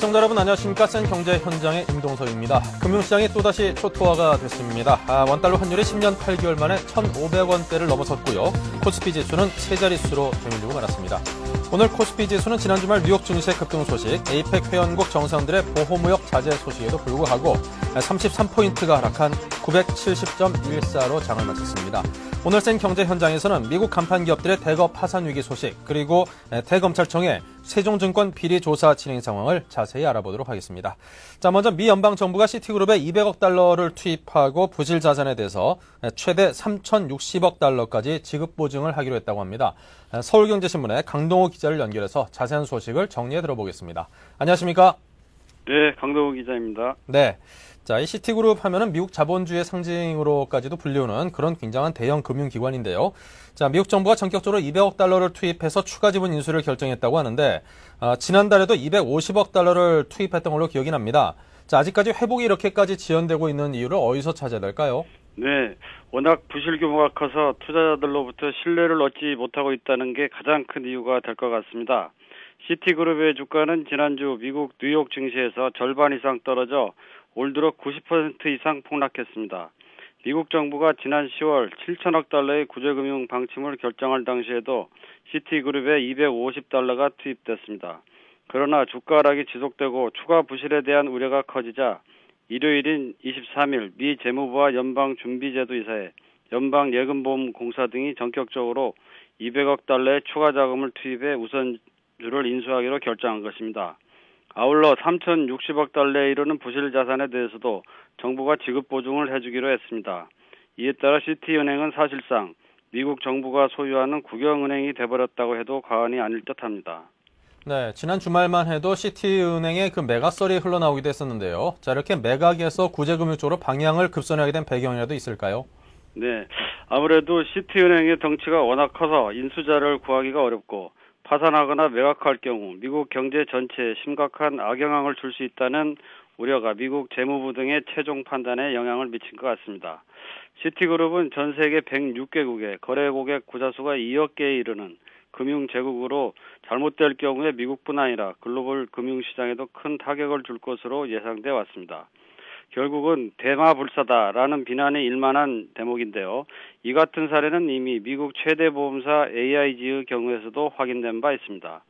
시청자 여러분 안녕하십니까. 센 경제 현장의 임동석입니다. 금융시장이 또다시 초토화가 됐습니다. 원달러 환율이 10년 8개월 만에 1,500원대를 넘어섰고요. 코스피 지수는 세 자릿수로 되밀리고 말았습니다. 오늘 코스피 지수는 지난 주말 뉴욕 증시의 급등 소식, 에이펙 회원국 정상들의 보호무역 자제 소식에도 불구하고 33포인트가 하락한 970.14로 장을 마쳤습니다. 오늘 센 경제 현장에서는 미국 간판 기업들의 대거 파산 위기 소식, 그리고 대검찰청의 세종증권 비리 조사 진행 상황을 자세히 알아보도록 하겠습니다. 자, 먼저 미 연방정부가 시티그룹에 200억 달러를 투입하고 부실 자산에 대해서 최대 3,060억 달러까지 지급 보증을 하기로 했다고 합니다. 서울경제신문의 강동호 기자를 연결해서 자세한 소식을 정리해 들어보겠습니다. 안녕하십니까? 네, 강동호 기자입니다. 네. 자, 이 시티그룹 하면은 미국 자본주의의 상징으로까지도 불리우는 그런 굉장한 대형 금융기관인데요. 자, 미국 정부가 전격적으로 200억 달러를 투입해서 추가 지분 인수를 결정했다고 하는데, 지난달에도 250억 달러를 투입했던 걸로 기억이 납니다. 자, 아직까지 회복이 이렇게까지 지연되고 있는 이유를 어디서 찾아야 될까요? 네, 워낙 부실 규모가 커서 투자자들로부터 신뢰를 얻지 못하고 있다는 게 가장 큰 이유가 될 것 같습니다. 시티그룹의 주가는 지난주 미국 뉴욕 증시에서 절반 이상 떨어져 올 들어 90% 이상 폭락했습니다. 미국 정부가 지난 10월 7천억 달러의 구제금융 방침을 결정할 당시에도 시티그룹에 250달러가 투입됐습니다. 그러나 주가 하락이 지속되고 추가 부실에 대한 우려가 커지자 일요일인 23일 미 재무부와 연방준비제도이사회, 연방예금보험공사 등이 전격적으로 200억 달러의 추가 자금을 투입해 우선주를 인수하기로 결정한 것입니다. 아울러 3,060억 달러에 이르는 부실 자산에 대해서도 정부가 지급 보증을 해주기로 했습니다. 이에 따라 시티은행은 사실상 미국 정부가 소유하는 국영은행이 돼버렸다고 해도 과언이 아닐 듯합니다. 네, 지난 주말만 해도 시티은행의 그 매각설이 흘러나오기도 했었는데요. 자, 이렇게 매각에서 구제금융 쪽으로 방향을 급선회하게 된 배경이라도 있을까요? 네, 아무래도 시티은행의 덩치가 워낙 커서 인수자를 구하기가 어렵고 파산하거나 매각할 경우 미국 경제 전체에 심각한 악영향을 줄 수 있다는 우려가 미국 재무부 등의 최종 판단에 영향을 미친 것 같습니다. 시티그룹은 전 세계 106개국의 거래 고객 구자수가 2억 개에 이르는 금융제국으로 잘못될 경우에 미국뿐 아니라 글로벌 금융시장에도 큰 타격을 줄 것으로 예상돼 왔습니다. 결국은 대마불사다라는 비난이 일만한 대목인데요. 이 같은 사례는 이미 미국 최대 보험사 AIG의 경우에서도 확인된 바 있습니다.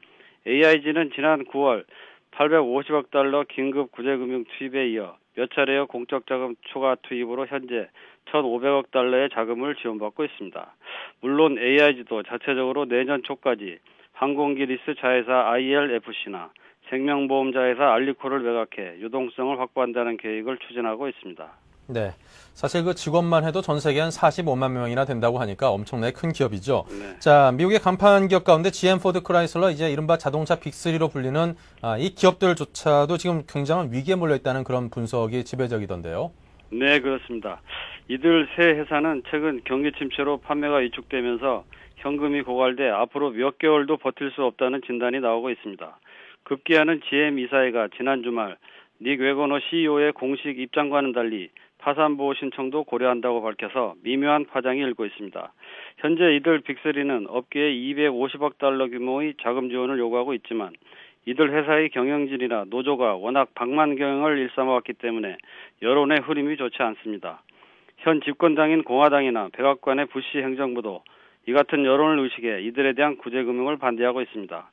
AIG는 지난 9월 850억 달러 긴급 구제금융 투입에 이어 몇 차례의 공적 자금 추가 투입으로 현재 1,500억 달러의 자금을 지원받고 있습니다. 물론 AIG도 자체적으로 내년 초까지 항공기 리스 자회사 ILFC나 생명보험자회사 알리코를 매각해 유동성을 확보한다는 계획을 추진하고 있습니다. 네, 사실 그 직원만 해도 전 세계 한 45만 명이나 된다고 하니까 엄청나게 큰 기업이죠. 네. 자, 미국의 간판 기업 가운데 GM, 포드, 크라이슬러, 이제 이른바 자동차 빅3로 불리는 이 기업들조차도 지금 굉장한 위기에 몰려 있다는 그런 분석이 지배적이던데요. 네, 그렇습니다. 이들 세 회사는 최근 경기 침체로 판매가 위축되면서 현금이 고갈돼 앞으로 몇 개월도 버틸 수 없다는 진단이 나오고 있습니다. 급기야는 GM 이사회가 지난 주말 닉 웨거너 CEO의 공식 입장과는 달리 파산보호 신청도 고려한다고 밝혀서 미묘한 파장이 일고 있습니다. 현재 이들 빅3는 업계에 250억 달러 규모의 자금 지원을 요구하고 있지만 이들 회사의 경영진이나 노조가 워낙 방만경영을 일삼아왔기 때문에 여론의 흐름이 좋지 않습니다. 현 집권당인 공화당이나 백악관의 부시 행정부도 이 같은 여론을 의식해 이들에 대한 구제금융을 반대하고 있습니다.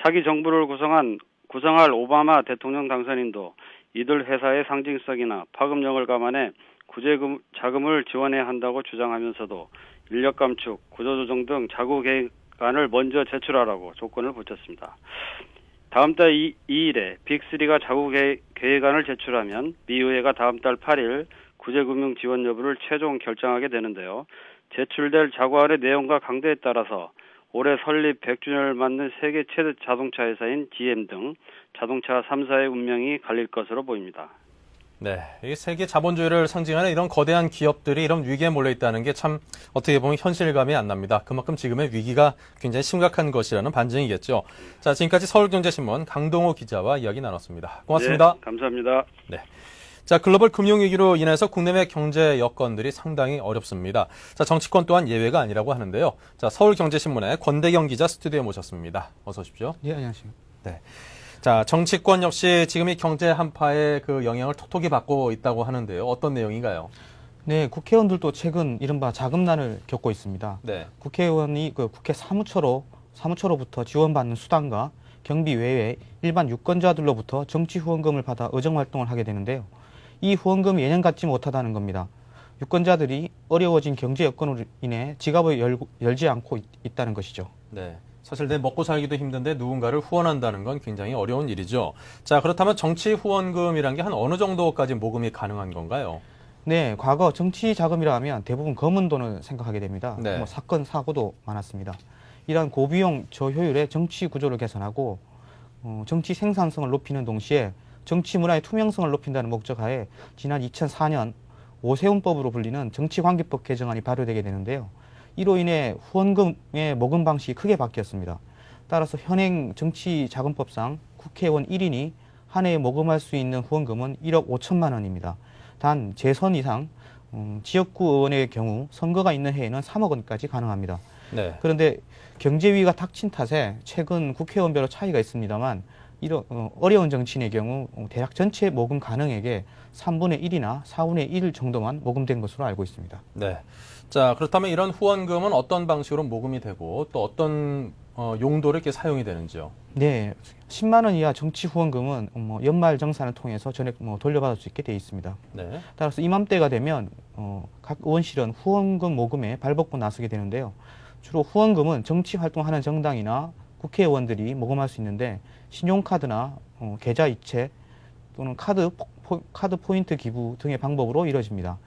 차기 정부를 구성할 오바마 대통령 당선인도 이들 회사의 상징성이나 파급력을 감안해 자금을 지원해야 한다고 주장하면서도 인력 감축, 구조조정 등 자구 계획안을 먼저 제출하라고 조건을 붙였습니다. 다음 달 2일에 빅3가 자구 계획안을 제출하면 미 의회가 다음 달 8일 구제금융 지원 여부를 최종 결정하게 되는데요. 제출될 자구안의 내용과 강도에 따라서 올해 설립 100주년을 맞는 세계 최대 자동차 회사인 GM 등 자동차 3사의 운명이 갈릴 것으로 보입니다. 네, 이 세계 자본주의를 상징하는 이런 거대한 기업들이 이런 위기에 몰려 있다는 게 참 어떻게 보면 현실감이 안 납니다. 그만큼 지금의 위기가 굉장히 심각한 것이라는 반증이겠죠. 자, 지금까지 서울경제신문 강동호 기자와 이야기 나눴습니다. 고맙습니다. 네, 감사합니다. 네. 자, 글로벌 금융위기로 인해서 국내외 경제 여건들이 상당히 어렵습니다. 자, 정치권 또한 예외가 아니라고 하는데요. 자, 서울경제신문의 권대경 기자 스튜디오에 모셨습니다. 어서 오십시오. 예, 안녕하세요. 네. 자, 정치권 역시 지금 이 경제 한파의 그 영향을 톡톡히 받고 있다고 하는데요. 어떤 내용인가요? 네, 국회의원들도 최근 이른바 자금난을 겪고 있습니다. 네. 국회의원이 그 국회 사무처로부터 지원받는 수당과 경비 외에 일반 유권자들로부터 정치 후원금을 받아 의정 활동을 하게 되는데요. 이 후원금이 예년 같지 못하다는 겁니다. 유권자들이 어려워진 경제 여건으로 인해 지갑을 열지 않고 있다는 것이죠. 네. 사실 내 먹고 살기도 힘든데 누군가를 후원한다는 건 굉장히 어려운 일이죠. 자, 그렇다면 정치 후원금이란 게 한 어느 정도까지 모금이 가능한 건가요? 네, 과거 정치 자금이라 하면 대부분 검은 돈을 생각하게 됩니다. 네. 뭐 사건, 사고도 많았습니다. 이러한 고비용 저효율의 정치 구조를 개선하고 정치 생산성을 높이는 동시에 정치 문화의 투명성을 높인다는 목적하에 지난 2004년 오세훈법으로 불리는 정치관계법 개정안이 발효되게 되는데요. 이로 인해 후원금의 모금 방식이 크게 바뀌었습니다. 따라서 현행 정치자금법상 국회의원 1인이 한 해에 모금할 수 있는 후원금은 1억 5천만 원입니다. 단 재선 이상 지역구 의원의 경우 선거가 있는 해에는 3억 원까지 가능합니다. 네. 그런데 경제위기가 닥친 탓에 최근 국회의원별로 차이가 있습니다만 이런 어려운 정치인의 경우 대략 전체 모금 가능액의 3분의 1이나 4분의 1 정도만 모금된 것으로 알고 있습니다. 네. 자, 그렇다면 이런 후원금은 어떤 방식으로 모금이 되고 또 어떤 용도로 이렇게 사용이 되는지요? 네, 10만 원 이하 정치 후원금은 연말 정산을 통해서 전액 돌려받을 수 있게 돼 있습니다. 네. 따라서 이맘때가 되면 각 의원실은 후원금 모금에 발벗고 나서게 되는데요. 주로 후원금은 정치 활동하는 정당이나 국회의원들이 모금할 수 있는데 신용카드나 계좌 이체 또는 카드 포인트 기부 등의 방법으로 이루어집니다.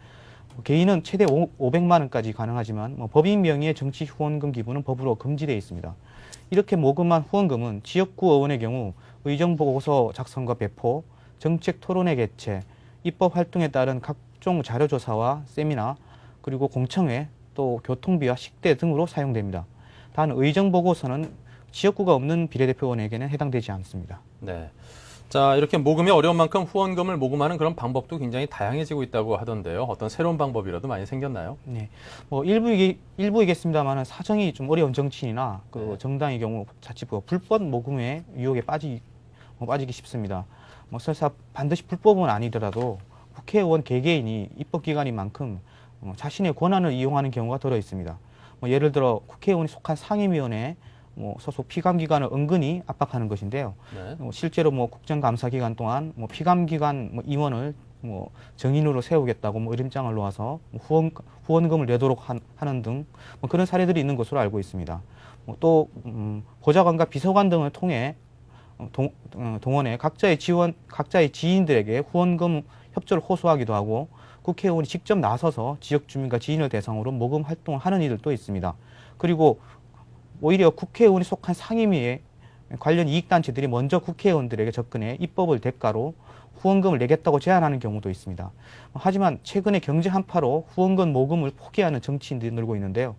개인은 최대 500만 원까지 가능하지만 법인 명의의 정치 후원금 기부는 법으로 금지되어 있습니다. 이렇게 모금한 후원금은 지역구 의원의 경우 의정보고서 작성과 배포, 정책 토론회 개최, 입법 활동에 따른 각종 자료조사와 세미나, 그리고 공청회, 또 교통비와 식대 등으로 사용됩니다. 단 의정보고서는 지역구가 없는 비례대표원에게는 해당되지 않습니다. 네. 자, 이렇게 모금이 어려운 만큼 후원금을 모금하는 그런 방법도 굉장히 다양해지고 있다고 하던데요. 어떤 새로운 방법이라도 많이 생겼나요? 네, 일부이겠습니다만은 사정이 좀 어려운 정치인이나 그 정당의 경우 자칫 불법 모금의 유혹에 빠지기 쉽습니다. 설사 반드시 불법은 아니더라도 국회의원 개개인이 입법기관인 만큼 자신의 권한을 이용하는 경우가 들어 있습니다. 예를 들어 국회의원이 속한 상임위원회 소속 피감기관을 은근히 압박하는 것인데요. 네. 실제로 국정감사 기간 동안 피감기관 임원을 정인으로 세우겠다고 이름장을 놓아서 후원금을 내도록 하는 등 그런 사례들이 있는 것으로 알고 있습니다. 또 보좌관과 비서관 등을 통해 동원해 각자의 지인들에게 후원금 협조를 호소하기도 하고 국회의원이 직접 나서서 지역 주민과 지인을 대상으로 모금 활동을 하는 이들도 있습니다. 그리고 오히려 국회의원이 속한 상임위에 관련 이익단체들이 먼저 국회의원들에게 접근해 입법을 대가로 후원금을 내겠다고 제안하는 경우도 있습니다. 하지만 최근에 경제 한파로 후원금 모금을 포기하는 정치인들이 늘고 있는데요.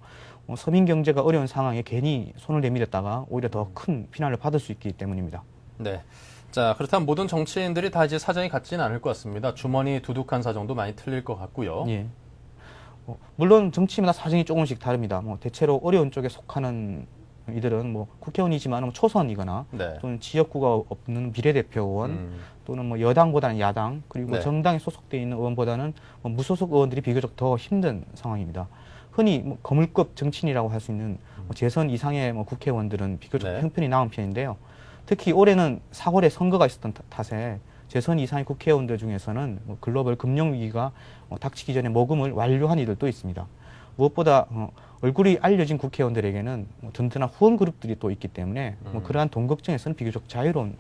서민 경제가 어려운 상황에 괜히 손을 내밀었다가 오히려 더 큰 비난을 받을 수 있기 때문입니다. 네. 자, 그렇다면 모든 정치인들이 다 이제 사정이 같지는 않을 것 같습니다. 주머니 두둑한 사정도 많이 틀릴 것 같고요. 예. 물론 정치마다 사정이 조금씩 다릅니다. 대체로 어려운 쪽에 속하는 이들은 국회의원이지만 초선이거나 네. 또는 지역구가 없는 비례대표의원 또는 여당보다는 야당 그리고 네. 정당에 소속돼 있는 의원보다는 무소속 의원들이 비교적 더 힘든 상황입니다. 흔히 거물급 정치인이라고 할 수 있는 재선 이상의 국회의원들은 비교적 네. 형편이 나은 편인데요. 특히 올해는 4월에 선거가 있었던 탓에 재선 이상의 국회의원들 중에서는 글로벌 금융위기가 닥치기 전에 모금을 완료한 이들도 있습니다. 무엇보다 얼굴이 알려진 국회의원들에게는 든든한 후원 그룹들이 또 있기 때문에 그러한 돈 걱정에서는 비교적 자유로운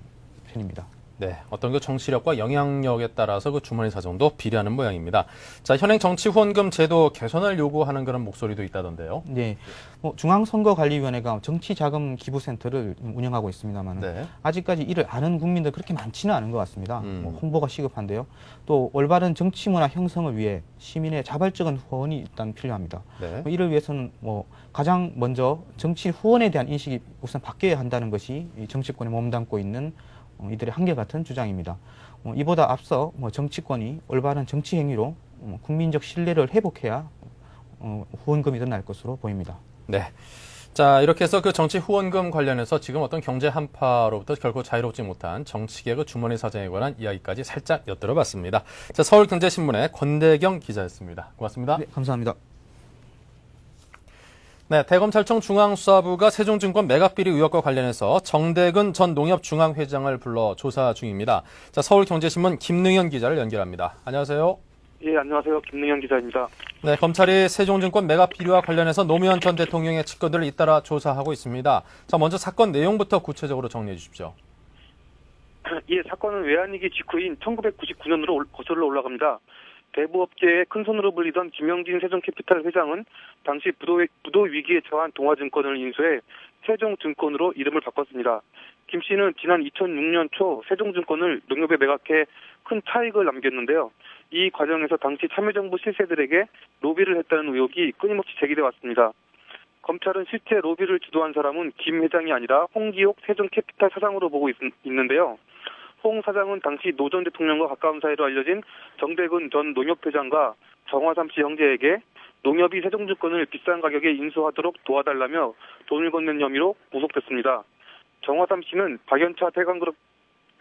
편입니다. 네, 어떤 그 정치력과 영향력에 따라서 그 주머니 사정도 비례하는 모양입니다. 자, 현행 정치 후원금 제도 개선을 요구하는 그런 목소리도 있다던데요. 네, 중앙선거관리위원회가 정치자금 기부센터를 운영하고 있습니다만 네. 아직까지 이를 아는 국민들 그렇게 많지는 않은 것 같습니다. 홍보가 시급한데요. 또 올바른 정치 문화 형성을 위해 시민의 자발적인 후원이 일단 필요합니다. 네. 이를 위해서는 가장 먼저 정치 후원에 대한 인식이 우선 바뀌어야 한다는 것이 이 정치권에 몸담고 있는 이들의 한결같은 주장입니다. 이보다 앞서 정치권이 올바른 정치 행위로 국민적 신뢰를 회복해야 후원금이 늘어날 것으로 보입니다. 네. 자, 이렇게 해서 그 정치 후원금 관련해서 지금 어떤 경제 한파로부터 결코 자유롭지 못한 정치개혁 주머니 사정에 관한 이야기까지 살짝 엿들어봤습니다. 자, 서울경제신문의 권대경 기자였습니다. 고맙습니다. 네, 감사합니다. 네, 대검찰청 중앙수사부가 세종증권 매각비리 의혹과 관련해서 정대근 전 농협중앙회장을 불러 조사 중입니다. 자, 서울경제신문 김능현 기자를 연결합니다. 안녕하세요. 예, 안녕하세요. 김능현 기자입니다. 네, 검찰이 세종증권 매각 비리와 관련해서 노무현 전 대통령의 측근들을 잇따라 조사하고 있습니다. 자, 먼저 사건 내용부터 구체적으로 정리해 주십시오. 예, 사건은 외환위기 직후인 1999년으로 거슬러 올라갑니다. 대부업계의 큰손으로 불리던 김영진 세종캐피탈 회장은 당시 부도 위기에 처한 동아증권을 인수해 세종증권으로 이름을 바꿨습니다. 김 씨는 지난 2006년 초 세종증권을 농협에 매각해 큰 차익을 남겼는데요. 이 과정에서 당시 참여정부 실세들에게 로비를 했다는 의혹이 끊임없이 제기돼 왔습니다. 검찰은 실제 로비를 주도한 사람은 김 회장이 아니라 홍기옥 세종캐피탈 사장으로 보고 있는데요. 홍 사장은 당시 노 전 대통령과 가까운 사이로 알려진 정대근 전 농협회장과 정화삼 씨 형제에게 농협이 세종증권을 비싼 가격에 인수하도록 도와달라며 돈을 건넨 혐의로 구속됐습니다. 정화삼 씨는 박연차 대강그룹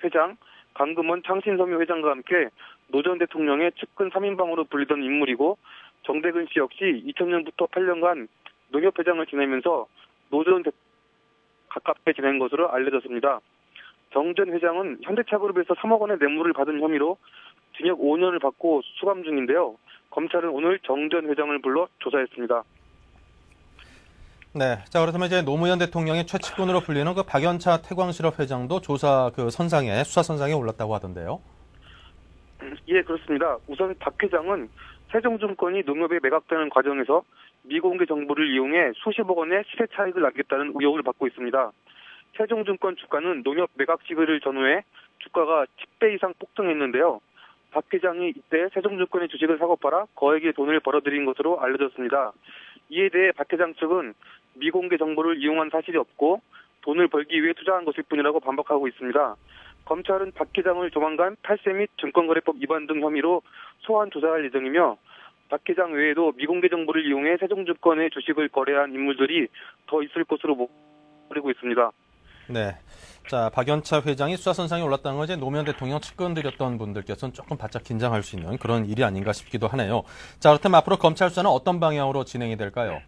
회장, 강금원 창신섬유 회장과 함께 노 전 대통령의 측근 3인방으로 불리던 인물이고 정대근 씨 역시 2000년부터 8년간 농협회장을 지내면서 노 전 가깝게 지낸 것으로 알려졌습니다. 정 전 회장은 현대차그룹에서 3억 원의 뇌물을 받은 혐의로 징역 5년을 받고 수감 중인데요. 검찰은 오늘 정 전 회장을 불러 조사했습니다. 네, 자, 그렇다면 이제 노무현 대통령의 최측근으로 불리는 그 박연차 태광실업 회장도 조사 수사 선상에 올랐다고 하던데요. 예, 그렇습니다. 우선 박 회장은 세종증권이 농협에 매각되는 과정에서 미공개 정보를 이용해 수십억 원의 시세 차익을 남겼다는 의혹을 받고 있습니다. 세종증권 주가는 농협 매각 시기를 전후해 주가가 10배 이상 폭등했는데요. 박 회장이 이때 세종증권의 주식을 사고 팔아 거액의 돈을 벌어들인 것으로 알려졌습니다. 이에 대해 박 회장 측은 미공개 정보를 이용한 사실이 없고 돈을 벌기 위해 투자한 것일 뿐이라고 반박하고 있습니다. 검찰은 박 회장을 조만간 탈세 및 증권거래법 위반 등 혐의로 소환 조사할 예정이며 박 회장 외에도 미공개 정보를 이용해 세종증권의 주식을 거래한 인물들이 더 있을 것으로 보이고 있습니다. 네. 자, 박연차 회장이 수사 선상에 올랐다는 건 이제 노무현 대통령 측근들이었던 분들께서는 조금 바짝 긴장할 수 있는 그런 일이 아닌가 싶기도 하네요. 자, 그렇다면 앞으로 검찰 수사는 어떤 방향으로 진행이 될까요?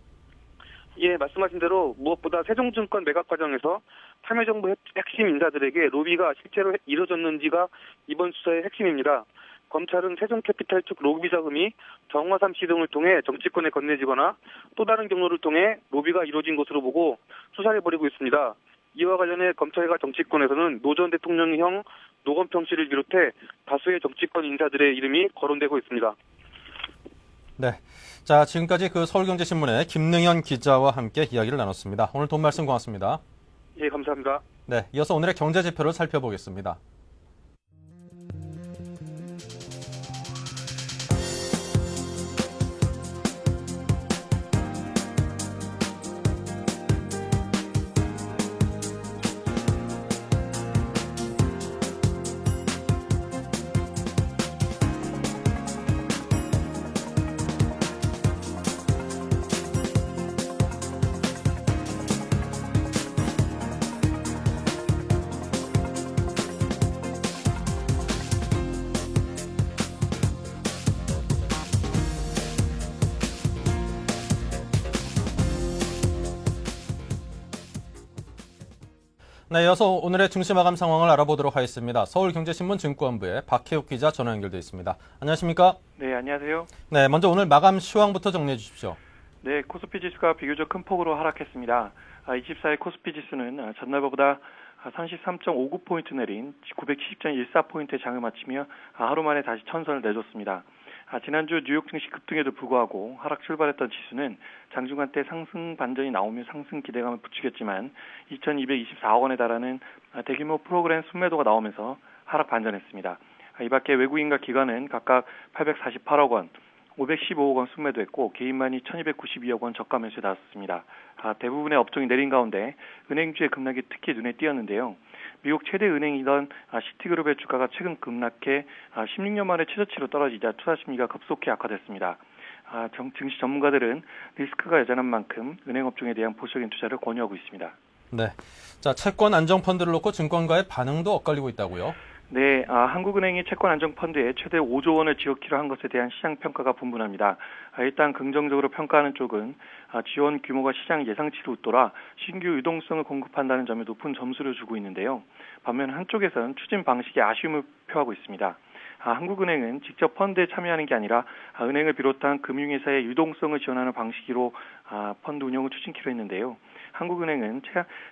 예, 말씀하신 대로 무엇보다 세종증권 매각 과정에서 참여정부 핵심 인사들에게 로비가 실제로 이뤄졌는지가 이번 수사의 핵심입니다. 검찰은 세종캐피탈 측 로비 자금이 정화삼 씨 등을 통해 정치권에 건네지거나 또 다른 경로를 통해 로비가 이루어진 것으로 보고 수사를 벌이고 있습니다. 이와 관련해 검찰과 정치권에서는 노 전 대통령의 형 노건평 씨를 비롯해 다수의 정치권 인사들의 이름이 거론되고 있습니다. 네. 자, 지금까지 그 서울경제신문의 김능현 기자와 함께 이야기를 나눴습니다. 오늘 돈 말씀 고맙습니다. 예, 감사합니다. 네. 이어서 오늘의 경제지표를 살펴보겠습니다. 네, 이어서 오늘의 증시 마감 상황을 알아보도록 하겠습니다. 서울경제신문 증권부의 박혜욱 기자 전화 연결돼 있습니다. 안녕하십니까? 네, 안녕하세요. 네, 먼저 오늘 마감 시황부터 정리해 주십시오. 네, 코스피 지수가 비교적 큰 폭으로 하락했습니다. 24일 코스피 지수는 전날보다 33.59포인트 내린 970.14포인트의 장을 마치며 하루 만에 다시 천선을 내줬습니다. 지난주 뉴욕 증시 급등에도 불구하고 하락 출발했던 지수는 장중간 때 상승 반전이 나오며 상승 기대감을 부추겼지만 2,224억 원에 달하는 대규모 프로그램 순매도가 나오면서 하락 반전했습니다. 이 밖에 외국인과 기관은 각각 848억 원, 515억 원 순매도했고 개인만이 1,292억 원 저가 매수에 나섰습니다. 대부분의 업종이 내린 가운데 은행주의 급락이 특히 눈에 띄었는데요. 미국 최대 은행이던 시티그룹의 주가가 최근 급락해 16년 만에 최저치로 떨어지자 투자 심리가 급속히 악화됐습니다. 증시 전문가들은 리스크가 여전한 만큼 은행업종에 대한 보수적인 투자를 권유하고 있습니다. 네. 자, 채권 안정펀드를 놓고 증권가의 반응도 엇갈리고 있다고요? 네, 한국은행이 채권 안정펀드에 최대 5조 원을 지원키로 한 것에 대한 시장 평가가 분분합니다. 일단 긍정적으로 평가하는 쪽은 지원 규모가 시장 예상치를 웃돌아 신규 유동성을 공급한다는 점에 높은 점수를 주고 있는데요. 반면 한쪽에서는 추진 방식에 아쉬움을 표하고 있습니다. 한국은행은 직접 펀드에 참여하는 게 아니라 은행을 비롯한 금융회사의 유동성을 지원하는 방식으로 펀드 운영을 추진키로 했는데요. 한국은행은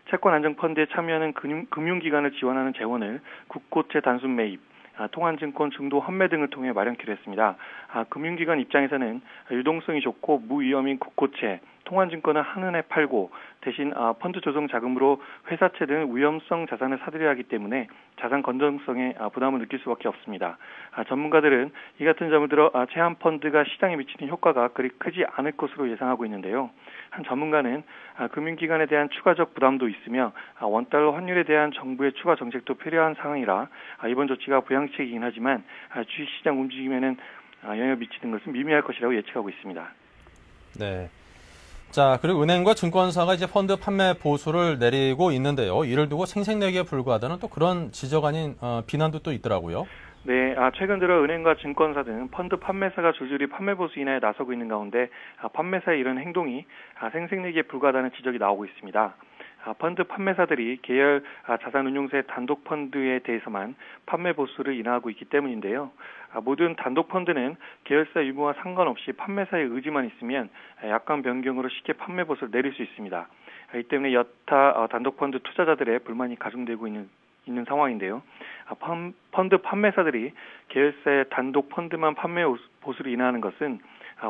채권 안정펀드에 참여하는 금융기관을 지원하는 재원을 국고채 단순 매입, 통한증권 중도 환매 등을 통해 마련키로 했습니다. 금융기관 입장에서는 유동성이 좋고 무위험인 국고채, 통한증권을 한은에 팔고 대신 펀드 조성 자금으로 회사채 등 위험성 자산을 사들여야 하기 때문에 자산 건전성에 부담을 느낄 수밖에 없습니다. 전문가들은 이 같은 점을 들어 제한 펀드가 시장에 미치는 효과가 그리 크지 않을 것으로 예상하고 있는데요. 한 전문가는 금융기관에 대한 추가적 부담도 있으며 원달러 환율에 대한 정부의 추가 정책도 필요한 상황이라 이번 조치가 부양책이긴 하지만 주식시장 움직임에는 영향을 미치는 것은 미미할 것이라고 예측하고 있습니다. 네. 자, 그리고 은행과 증권사가 이제 펀드 판매 보수를 내리고 있는데요. 이를 두고 생색내기에 불과하다는 또 그런 지적 아닌 비난도 또 있더라고요. 네, 최근 들어 은행과 증권사 등 펀드 판매사가 줄줄이 판매 보수 인하에 나서고 있는 가운데 판매사의 이런 행동이 생색내기에 불과하다는 지적이 나오고 있습니다. 펀드 판매사들이 계열 자산운용사의 단독 펀드에 대해서만 판매 보수를 인하하고 있기 때문인데요. 모든 단독 펀드는 계열사 유무와 상관없이 판매사의 의지만 있으면 약관 변경으로 쉽게 판매 보수를 내릴 수 있습니다. 이 때문에 여타 단독 펀드 투자자들의 불만이 가중되고 있는 상황인데요. 펀드 판매사들이 계열사의 단독 펀드만 판매 보수를 인하하는 것은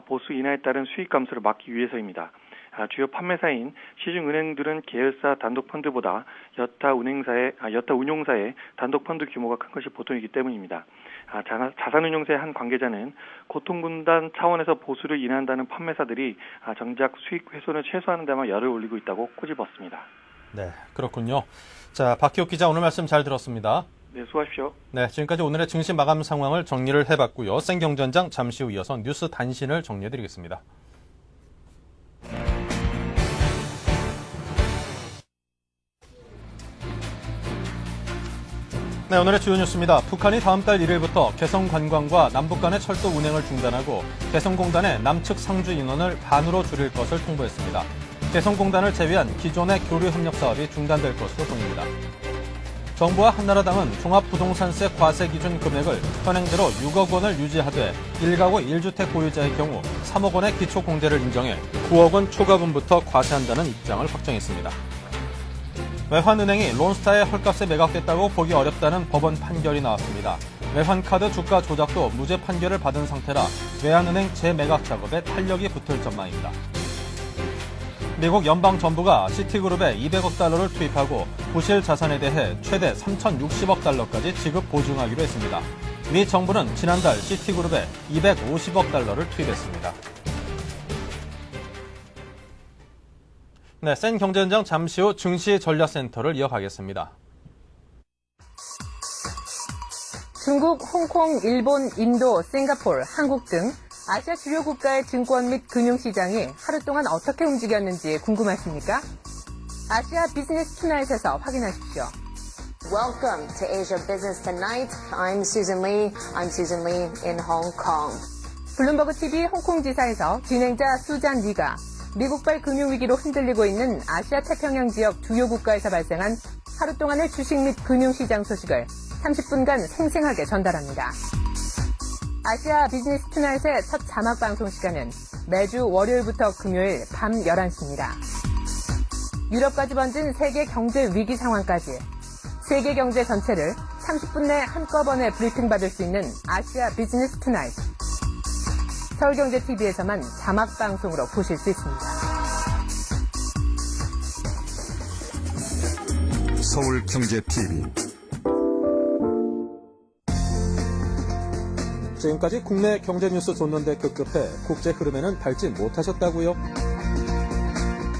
보수 인하에 따른 수익 감소를 막기 위해서입니다. 주요 판매사인 시중은행들은 계열사 단독 펀드보다 여타 운용사의 단독 펀드 규모가 큰 것이 보통이기 때문입니다. 자산운용사의 한 관계자는 고통분담 차원에서 보수를 인하한다는 판매사들이 정작 수익 훼손을 최소화하는 데만 열을 올리고 있다고 꼬집었습니다. 네, 그렇군요. 자, 박희옥 기자 오늘 말씀 잘 들었습니다. 네, 수고하십시오. 네, 지금까지 오늘의 증시 마감 상황을 정리를 해봤고요. 생경전장 잠시 후 이어서 뉴스 단신을 정리해드리겠습니다. 네, 오늘의 주요 뉴스입니다. 북한이 다음 달 1일부터 개성관광과 남북 간의 철도 운행을 중단하고 개성공단의 남측 상주 인원을 반으로 줄일 것을 통보했습니다. 개성공단을 제외한 기존의 교류협력 사업이 중단될 것으로 보입니다. 정부와 한나라당은 종합부동산세 과세 기준 금액을 현행대로 6억 원을 유지하되 1가구 1주택 보유자의 경우 3억 원의 기초공제를 인정해 9억 원 초과분부터 과세한다는 입장을 확정했습니다. 외환은행이 론스타의 헐값에 매각됐다고 보기 어렵다는 법원 판결이 나왔습니다. 외환카드 주가 조작도 무죄 판결을 받은 상태라 외환은행 재매각 작업에 탄력이 붙을 전망입니다. 미국 연방정부가 시티그룹에 200억 달러를 투입하고 부실 자산에 대해 최대 3,060억 달러까지 지급 보증하기로 했습니다. 미 정부는 지난달 시티그룹에 250억 달러를 투입했습니다. 네, 센 경제현장 잠시 후 증시 전략센터를 이어가겠습니다. 중국, 홍콩, 일본, 인도, 싱가포르, 한국 등 아시아 주요 국가의 증권 및 금융시장이 하루 동안 어떻게 움직였는지 궁금하십니까? 아시아 비즈니스 투나잇에서 확인하십시오. Welcome to Asia Business Tonight. I'm Susan Lee. I'm Susan Lee in Hong Kong. 블룸버그 TV 홍콩 지사에서 진행자 수잔 리가 미국발 금융위기로 흔들리고 있는 아시아 태평양 지역 주요 국가에서 발생한 하루 동안의 주식 및 금융시장 소식을 30분간 생생하게 전달합니다. 아시아 비즈니스 투나잇의 첫 자막 방송 시간은 매주 월요일부터 금요일 밤 11시입니다. 유럽까지 번진 세계 경제 위기 상황까지 세계 경제 전체를 30분 내 한꺼번에 브리핑 받을 수 있는 아시아 비즈니스 투나잇. 서울경제TV에서만 자막 방송으로 보실 수 있습니다. 서울경제TV 지금까지 국내 경제 뉴스 줬는데 급급해 국제 흐름에는 밟지 못하셨다고요?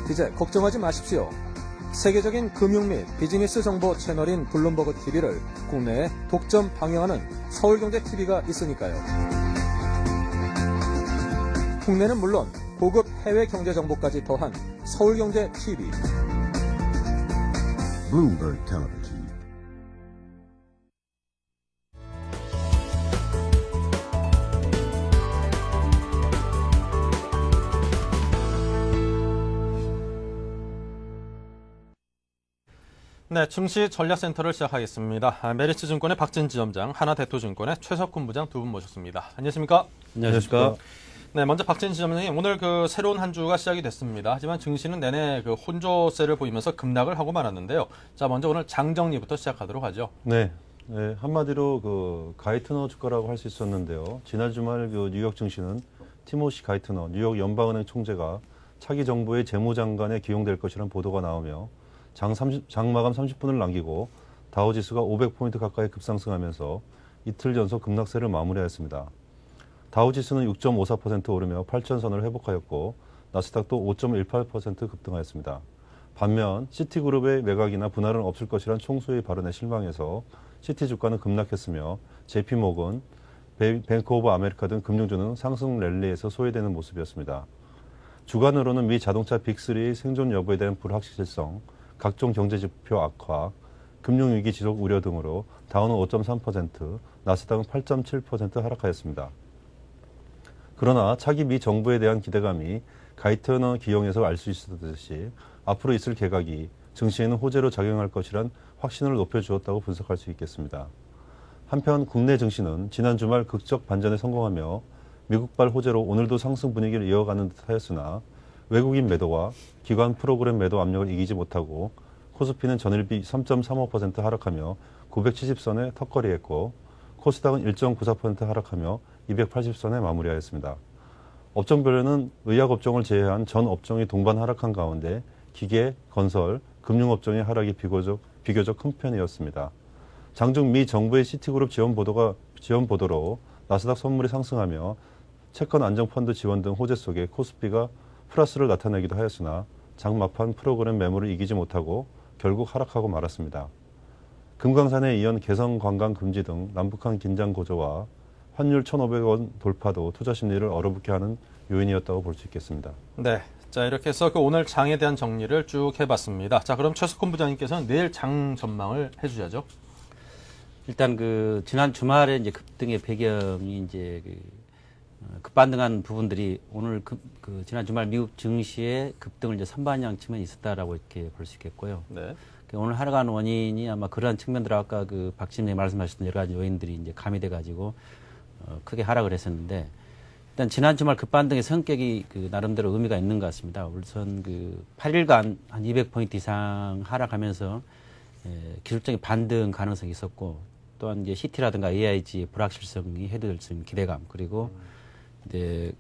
이제 걱정하지 마십시오. 세계적인 금융 및 비즈니스 정보 채널인 블룸버그 TV를 국내에 독점 방영하는 서울경제TV가 있으니까요. 국내는 물론 고급 해외 경제 정보까지 더한 서울경제 TV. Bloomberg Television. 네, 증시 전략센터를 시작하겠습니다. 메리츠증권의 박진 지점장, 하나대투증권의 최석훈 부장 두 분 모셨습니다. 안녕하십니까? 안녕하십니까? 네, 먼저 박진 지점장님, 오늘 새로운 한 주가 시작이 됐습니다. 하지만 증시는 내내 혼조세를 보이면서 급락을 하고 말았는데요. 자, 먼저 오늘 장 정리부터 시작하도록 하죠. 네, 한마디로 가이트너 주가라고 할 수 있었는데요. 지난 주말 뉴욕 증시는 티모시 가이트너 뉴욕 연방은행 총재가 차기 정부의 재무장관에 기용될 것이라는 보도가 나오며 장 마감 30분을 남기고 다우지수가 500포인트 가까이 급상승하면서 이틀 연속 급락세를 마무리하였습니다. 다우지수는 6.54% 오르며 8,000선을 회복하였고 나스닥도 5.18% 급등하였습니다. 반면 시티그룹의 매각이나 분할은 없을 것이란 총수의 발언에 실망해서 시티 주가는 급락했으며 JP모건, 뱅크 오브 아메리카 등 금융주는 상승 랠리에서 소외되는 모습이었습니다. 주간으로는 미 자동차 빅3의 생존 여부에 대한 불확실성, 각종 경제지표 악화, 금융위기 지속 우려 등으로 다우는 5.3%, 나스닥은 8.7% 하락하였습니다. 그러나 차기 미 정부에 대한 기대감이 가이트너 기용에서 알 수 있었듯이 앞으로 있을 개각이 증시에는 호재로 작용할 것이란 확신을 높여주었다고 분석할 수 있겠습니다. 한편 국내 증시는 지난 주말 극적 반전에 성공하며 미국발 호재로 오늘도 상승 분위기를 이어가는 듯 하였으나 외국인 매도와 기관 프로그램 매도 압력을 이기지 못하고 코스피는 전일비 3.35% 하락하며 970선에 턱걸이했고 코스닥은 1.94% 하락하며 280선에 마무리하였습니다. 업종별로는 의약업종을 제외한 전 업종이 동반 하락한 가운데 기계, 건설, 금융업종의 하락이 비교적 큰 편이었습니다. 장중 미 정부의 시티그룹 지원 보도로 나스닥 선물이 상승하며 채권 안정펀드 지원 등 호재 속에 코스피가 플러스를 나타내기도 하였으나 장 막판 프로그램 매물을 이기지 못하고 결국 하락하고 말았습니다. 금강산에 이은 개성 관광 금지 등 남북한 긴장 고조와 환율 1,500원 돌파도 투자 심리를 얼어붙게 하는 요인이었다고 볼 수 있겠습니다. 네. 자, 이렇게 해서 오늘 장에 대한 정리를 쭉 해봤습니다. 자, 그럼 최석훈 부장님께서는 내일 장 전망을 해주셔야죠. 일단 지난 주말에 이제 급등의 배경이 급반등한 부분들이 오늘 지난 주말 미국 증시의 급등을 이제 선반영 측면이 있었다라고 이렇게 볼 수 있겠고요. 네. 오늘 하락한 원인이 아마 그러한 측면들 아까 박진님 말씀하셨던 여러 가지 요인들이 이제 가미돼 가지고 크게 하락을 했었는데 일단 지난 주말 급반등의 성격이 나름대로 의미가 있는 것 같습니다. 우선 8일간 한 200포인트 이상 하락하면서 기술적인 반등 가능성이 있었고 또한 이제 CT라든가 AIG 불확실성이 해소될 수 있는 기대감 그리고 이제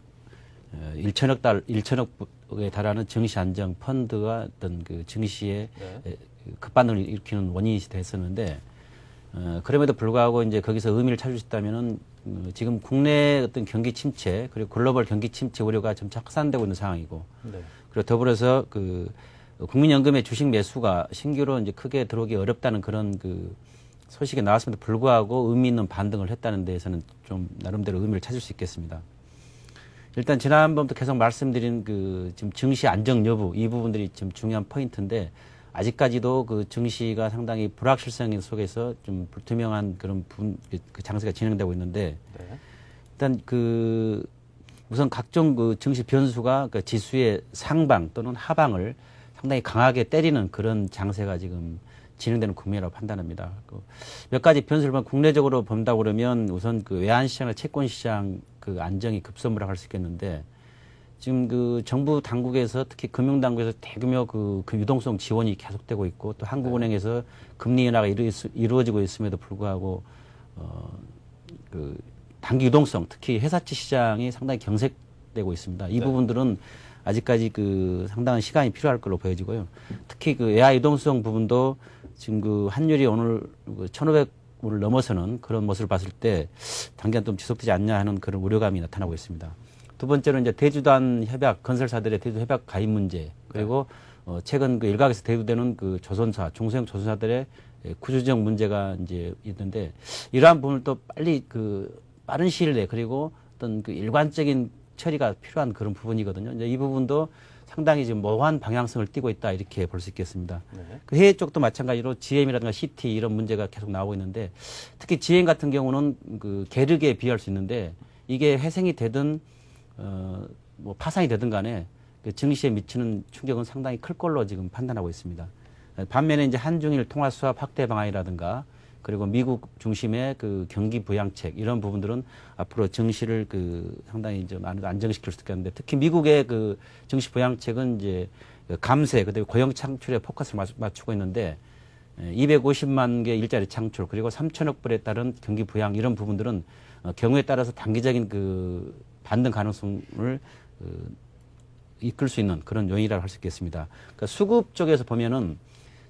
1천억에 달하는 증시 안정 펀드가 어떤 증시의 급반등을 일으키는 원인이 됐었는데 그럼에도 불구하고 이제 거기서 의미를 찾을 수 있다면은 지금 국내 어떤 경기 침체 그리고 글로벌 경기 침체 우려가 점차 확산되고 있는 상황이고 그리고 더불어서 국민연금의 주식 매수가 신규로 이제 크게 들어오기 어렵다는 그런 소식이 나왔음에도 불구하고 의미 있는 반등을 했다는 데에서는 좀 나름대로 의미를 찾을 수 있겠습니다. 일단 지난번부터 계속 말씀드린 지금 증시 안정 여부 이 부분들이 지금 중요한 포인트인데 아직까지도 증시가 상당히 불확실성 속에서 좀 불투명한 그런 장세가 진행되고 있는데 일단 우선 각종 증시 변수가 지수의 상방 또는 하방을 상당히 강하게 때리는 그런 장세가 지금 진행되는 국면이라고 판단합니다. 몇 가지 변수를 보면 국내적으로 본다 그러면 우선 외환시장과 채권시장 안정이 급선무라고 할 수 있겠는데 지금 정부 당국에서 특히 금융당국에서 대규모 유동성 지원이 계속되고 있고 또 한국은행에서 금리 인하가 이루어지고 있음에도 불구하고 단기 유동성 특히 회사채 시장이 상당히 경색되고 있습니다. 이 부분들은 아직까지 상당한 시간이 필요할 걸로 보여지고요. 특히 외화 유동성 부분도 지금 환율이 오늘 1,500을 넘어서는 그런 모습을 봤을 때 단기간 좀 지속되지 않냐 하는 그런 우려감이 나타나고 있습니다. 두 번째로 이제 대주단 협약, 건설사들의 대주 협약 가입 문제, 그리고 최근 일각에서 대두되는 조선사, 중소형 조선사들의 구조적 문제가 이제 있는데 이러한 부분을 또 빨리 빠른 시일 내에 그리고 어떤 일관적인 처리가 필요한 그런 부분이거든요. 이제 이 부분도 상당히 지금 모호한 방향성을 띠고 있다 이렇게 볼 수 있겠습니다. 네. 그 해외 쪽도 마찬가지로 GM이라든가 CT 이런 문제가 계속 나오고 있는데 특히 GM 같은 경우는 그 계륵에 비할 수 있는데 이게 회생이 되든 뭐 파산이 되든 간에 그 증시에 미치는 충격은 상당히 클 걸로 지금 판단하고 있습니다. 반면에 이제 한중일 통화 수합 확대 방안이라든가 그리고 미국 중심의 그 경기 부양책 이런 부분들은 앞으로 증시를 그 상당히 좀 안정시킬 수 있겠는데 특히 미국의 그 증시 부양책은 이제 감세 그다음에 고용 창출에 포커스를 맞추고 있는데 250만 개 일자리 창출 그리고 3천억 불에 따른 경기 부양 이런 부분들은 경우에 따라서 단기적인 그 반등 가능성을 이끌 수 있는 그런 요인이라고 할 수 있겠습니다. 그러니까 수급 쪽에서 보면은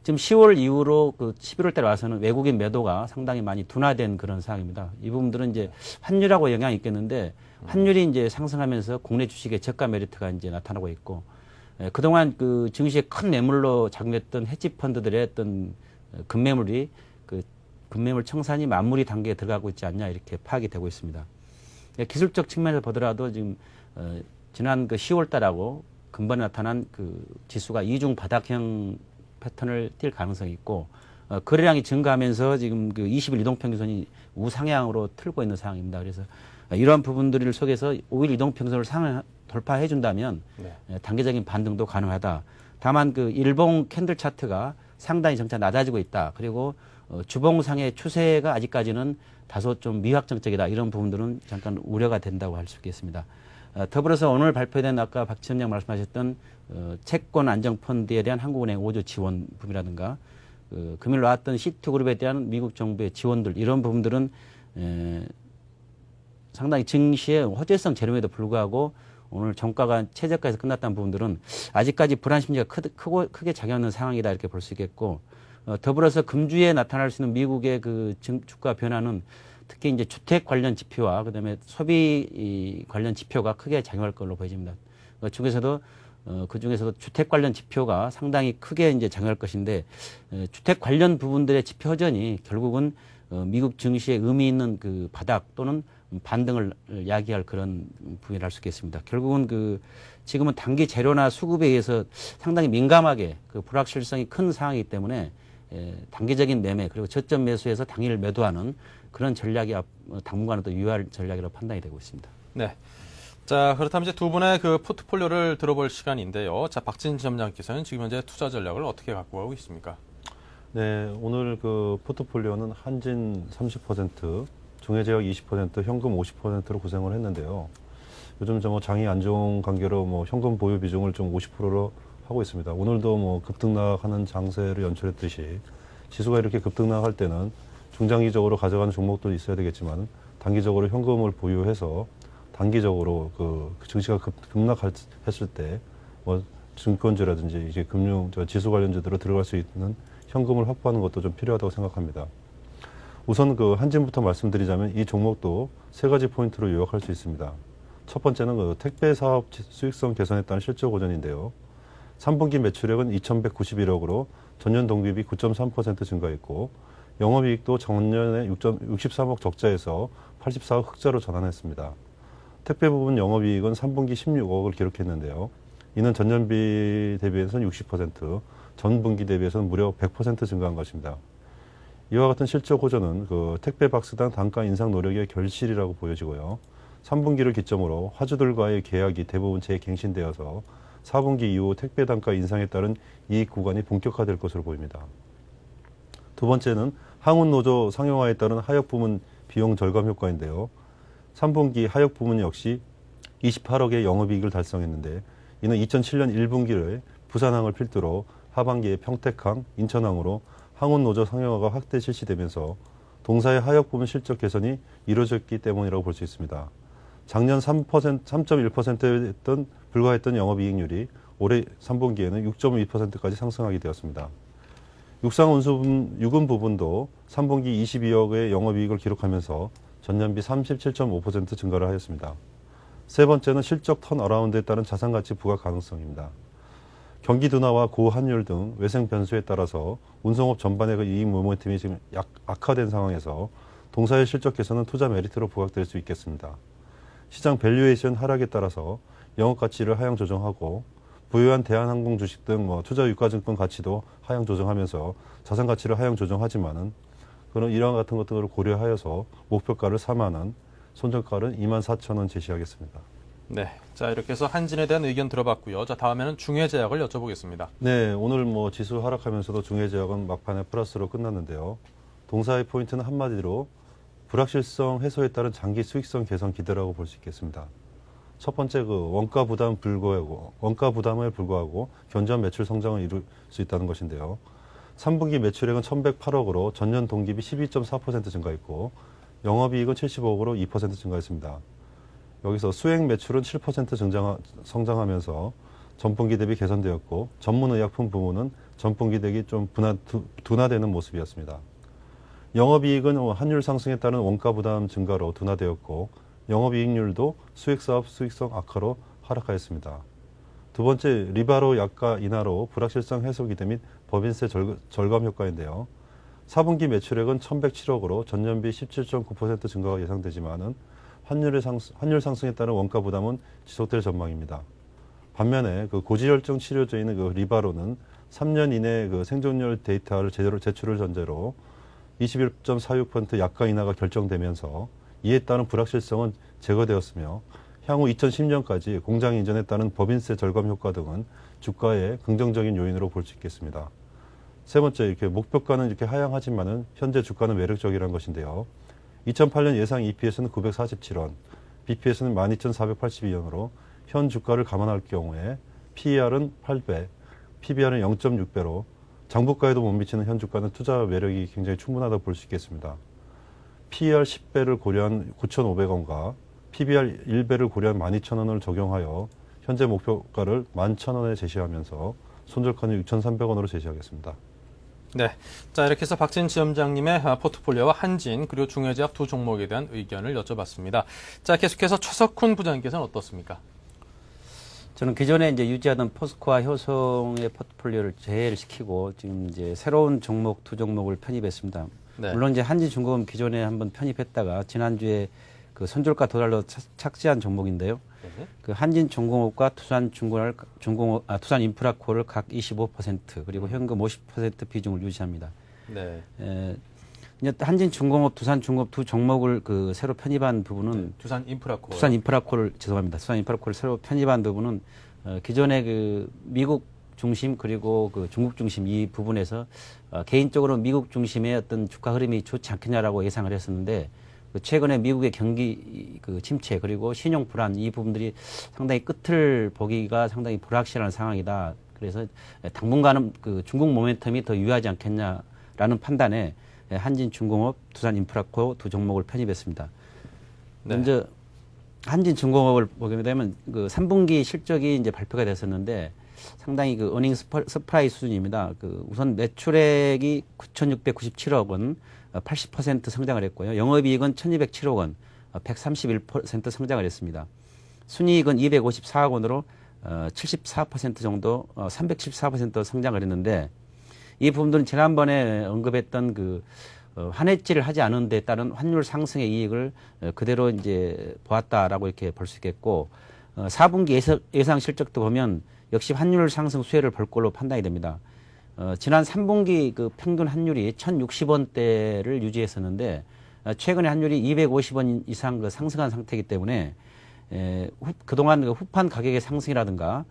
지금 10월 이후로 그 11월 달 와서는 외국인 매도가 상당히 많이 둔화된 그런 상황입니다. 이 부분들은 이제 환율하고 영향이 있겠는데 환율이 이제 상승하면서 국내 주식의 저가 메리트가 이제 나타나고 있고 그동안 그 증시에 큰 매물로 작용했던 헤지 펀드들의 어떤 급매물이 그 급매물 청산이 마무리 단계에 들어가고 있지 않냐 이렇게 파악이 되고 있습니다. 기술적 측면에서 보더라도 지금 지난 그 10월 달하고 근본에 나타난 그 지수가 이중 바닥형 패턴을 띌 가능성이 있고 거래량이 증가하면서 지금 그 20일 이동평균선이 우상향으로 틀고 있는 상황입니다. 그래서 이러한 부분들을 속에서 5일 이동평균선을 돌파해 준다면 단계적인 반등도 가능하다. 다만 그 일봉 캔들 차트가 상당히 점차 낮아지고 있다. 그리고 주봉상의 추세가 아직까지는 다소 좀 미확정적이다. 이런 부분들은 잠깐 우려가 된다고 할 수 있겠습니다. 더불어서 오늘 발표된 아까 박 지점장 말씀하셨던 채권 안정펀드에 대한 한국은행 5조 지원금이라든가 금일 나왔던 C2그룹에 대한 미국 정부의 지원들 이런 부분들은 상당히 증시의 호재성 재료에도 불구하고 오늘 종가가 최저가에서 끝났다는 부분들은 아직까지 불안 심리가 크게 작용하는 상황이다 이렇게 볼 수 있겠고 더불어서 금주에 나타날 수 있는 미국의 그 주가 변화는 특히 이제 주택 관련 지표와 그다음에 소비 관련 지표가 크게 작용할 걸로 보여집니다. 그 중에서도 주택 관련 지표가 상당히 크게 이제 작용할 것인데 주택 관련 부분들의 지표 호전이 결국은 미국 증시에 의미 있는 그 바닥 또는 반등을 야기할 그런 부분이라 할 수 있겠습니다. 결국은 그 지금은 단기 재료나 수급에 의해서 상당히 민감하게 그 불확실성이 큰 상황이기 때문에 단기적인 매매 그리고 저점 매수에서 당일 매도하는 그런 전략이 당분간은 또 유효할 전략이라고 판단이 되고 있습니다. 네. 자, 그렇다면 이제 두 분의 그 포트폴리오를 들어볼 시간인데요. 자, 박진 지점장께서는 지금 현재 투자 전략을 어떻게 갖고 가고 있습니까? 네, 오늘 그 포트폴리오는 한진 30%, 중해제약 20%, 현금 50%로 구성을 했는데요. 요즘 뭐 장이 안 좋은 관계로 뭐 현금 보유 비중을 좀 50%로 하고 있습니다. 오늘도 뭐 급등락하는 장세를 연출했듯이 지수가 이렇게 급등락할 때는 중장기적으로 가져가는 종목도 있어야 되겠지만 단기적으로 현금을 보유해서 단기적으로 그 증시가 급락했을 때 뭐 증권주라든지 이제 금융 지수 관련주들로 들어갈 수 있는 현금을 확보하는 것도 좀 필요하다고 생각합니다. 우선 그 한진부터 말씀드리자면 이 종목도 세 가지 포인트로 요약할 수 있습니다. 첫 번째는 그 택배 사업 수익성 개선에 따른 실적 호전인데요. 3분기 매출액은 2,191억으로 전년 동기 대비 9.3% 증가했고 영업이익도 전년에 63억 적자에서 84억 흑자로 전환했습니다. 택배 부분 영업이익은 3분기 16억을 기록했는데요. 이는 전년비 대비해서는 60%, 전분기 대비해서는 무려 100% 증가한 것입니다. 이와 같은 실적 호전은 그 택배 박스당 단가 인상 노력의 결실이라고 보여지고요. 3분기를 기점으로 화주들과의 계약이 대부분 재갱신되어서 4분기 이후 택배 단가 인상에 따른 이익 구간이 본격화될 것으로 보입니다. 두 번째는 항운 노조 상용화에 따른 하역 부문 비용 절감 효과인데요. 3분기 하역 부문 역시 28억의 영업이익을 달성했는데 이는 2007년 1분기를 부산항을 필두로 하반기에 평택항, 인천항으로 항운 노조 상용화가 확대 실시되면서 동사의 하역 부문 실적 개선이 이루어졌기 때문이라고 볼 수 있습니다. 작년 3.1%에 불과했던 영업이익률이 올해 3분기에는 6.2%까지 상승하게 되었습니다. 육상 운금 부분도 3분기 22억의 영업이익을 기록하면서 전년비 37.5% 증가를 하였습니다. 세 번째는 실적 턴어라운드에 따른 자산가치 부과 가능성입니다. 경기 둔화와 고환율 등 외생 변수에 따라서 운송업 전반의 그 이익 모멘텀이 지금 악화된 상황에서 동사의 실적 개선은 투자 메리트로 부각될 수 있겠습니다. 시장 밸류에이션 하락에 따라서 영업 가치를 하향 조정하고 부유한 대한항공 주식 등 투자 유가증권 가치도 하향 조정하면서 자산 가치를 하향 조정하지만은 그런 이러한 같은 것들을 고려하여서 목표가를 4만 원, 손절가를 24,000원 제시하겠습니다. 네. 자, 이렇게 해서 한진에 대한 의견 들어봤고요. 자, 다음에는 중해제약을 여쭤보겠습니다. 지수 오늘 지수 하락하면서도 중해제약은 막판에 플러스로 끝났는데요. 동사의 포인트는 한마디로 불확실성 해소에 따른 장기 수익성 개선 기대라고 볼 수 있겠습니다. 첫 번째 원가 부담에 불구하고 견조한 매출 성장을 이룰 수 있다는 것인데요. 3분기 매출액은 1,108억으로 전년 동기비 12.4% 증가했고 영업이익은 70억으로 2% 증가했습니다. 여기서 수행 매출은 7% 성장하면서 전분기 대비 개선되었고 전문의약품 부문은 전분기 대비 좀 둔화되는 모습이었습니다. 영업이익은 환율 상승에 따른 원가 부담 증가로 둔화되었고 영업이익률도 수액사업 수익성 악화로 하락하였습니다. 두 번째, 리바로 약가 인하로 불확실성 해소 기대 및 법인세 절감 효과인데요. 4분기 매출액은 1,107억으로 전년비 17.9% 증가가 예상되지만은 환율 상승에 따른 원가 부담은 지속될 전망입니다. 반면에 고지혈증 치료제인 리바로는 3년 이내 생존율 데이터를 제대로 제출을 전제로 21.46% 약가 인하가 결정되면서 이에 따른 불확실성은 제거되었으며 향후 2010년까지 공장 이전에 따른 법인세 절감 효과 등은 주가의 긍정적인 요인으로 볼 수 있겠습니다. 세 번째, 목표가는 하향하지만은 현재 주가는 매력적이라는 것인데요. 2008년 예상 EPS는 947원, BPS는 12,482원으로 현 주가를 감안할 경우에 PER은 8배, PBR은 0.6배로 장부가에도 못 미치는 현 주가는 투자 매력이 굉장히 충분하다고 볼 수 있겠습니다. PER 10배를 고려한 9,500원과 PBR 1배를 고려한 12,000원을 적용하여 현재 목표가를 11,000원에 제시하면서 손절가는 6,300원으로 제시하겠습니다. 네. 자, 이렇게 해서 박진 지점장님의 포트폴리오와 한진 그리고 중해제약 두 종목에 대한 의견을 여쭤봤습니다. 자, 계속해서 최석훈 부장님께서는 어떻습니까? 저는 기존에 이제 유지하던 포스코와 효성의 포트폴리오를 재해를 시키고 지금 이제 새로운 종목 두 종목을 편입했습니다. 네. 물론 이제 한진중공업 기존에 한번 편입했다가 지난주에 손절가 도달로 착지한 종목인데요. 네. 한진중공업과 투산인프라코를 각 25% 그리고 현금 50% 비중을 유지합니다. 네. 이제 한진중공업, 두산중공업 두 종목을 새로 편입한 부분은 투산인프라코를 새로 편입한 부분은 기존의 미국 중심 그리고 중국 중심 이 부분에서 개인적으로 미국 중심의 어떤 주가 흐름이 좋지 않겠냐라고 예상을 했었는데 최근에 미국의 경기 침체 그리고 신용 불안 이 부분들이 상당히 끝을 보기가 상당히 불확실한 상황이다. 그래서 당분간은 중국 모멘텀이 더 유효하지 않겠냐라는 판단에 한진중공업, 두산인프라코 두 종목을 편입했습니다. 네. 먼저 한진중공업을 보게 되면 3분기 실적이 이제 발표가 됐었는데 상당히 어닝 서프라이 수준입니다. 우선 매출액이 9,697억 원, 80% 성장을 했고요. 영업이익은 1,207억 원, 131% 성장을 했습니다. 순이익은 254억 원으로 74% 정도, 314% 성장을 했는데 이 부분들은 지난번에 언급했던 환해지를 하지 않은 데 따른 환율 상승의 이익을 그대로 이제 보았다라고 이렇게 볼 수 있겠고 4분기 예상 실적도 보면 역시 환율 상승 수혜를 볼 걸로 판단이 됩니다. 지난 3분기 평균 환율이 1,060원대를 유지했었는데 최근에 환율이 250원 이상 상승한 상태이기 때문에 그동안 후판 가격의 상승이라든가